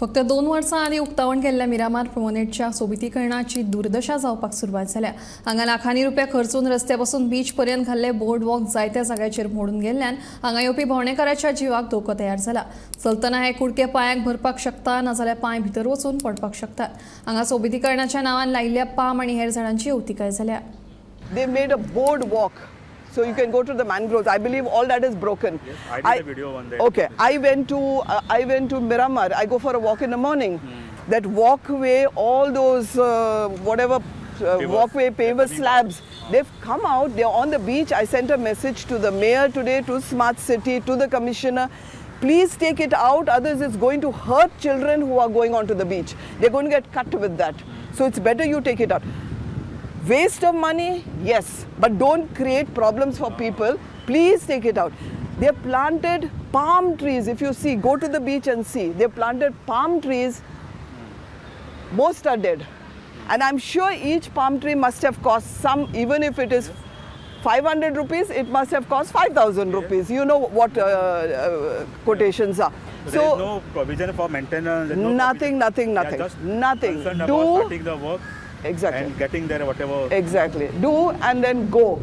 फक्त 2 वर्सां आदी उक्तावण केल्ल्या मिरामार प्रोमेनेडच्या सोबितीकरणाची दुर्दशा जावपाक सुरवात जाल्या। हांगा लाखांनी रुपया खर्चून रस्त्यापासून बीच पर्यंत घाल्ले बोर्ड वॉक जायत्या जाग्याचेर मोडून गेल्ल्यान हांगा येवपी भोंवडेकारांच्या जिवाक धोको तयार जाला। चलतना हे कुडके पांयाक भरपाक शकता नाजाल्यार पांय भितर वचून पडपाक शकतात। हांगा सोबितीकरणाच्या नांवान लायिल्ल्या पाम आनी हेर झाडांची अवतिकाय जाल्या। They made a board walk, so you can go to the mangroves. I believe all that is broken. Yes, I did a video on that. Okay, I went to Miramar. I go for a walk in the morning. That walkway, all those walkway paver slabs, they've come out. They're on the beach. I sent a message to the mayor today, to Smart City, to the commissioner. Please take it out, otherwise it's going to hurt children who are going onto the beach. They're going to get cut with that. So it's better you take it out. Waste of money, yes, but don't create problems for people. Please take it out. They've planted palm trees. If you see, go to the beach and see. They've planted palm trees. Most are dead. And I'm sure each palm tree must have cost some, even if it is 500 rupees, it must have cost 5,000 rupees. You know what quotations are. So there is no provision for maintenance. Nothing. Nothing. Do starting the work. Exactly. And getting there, whatever. Exactly. Do and then go.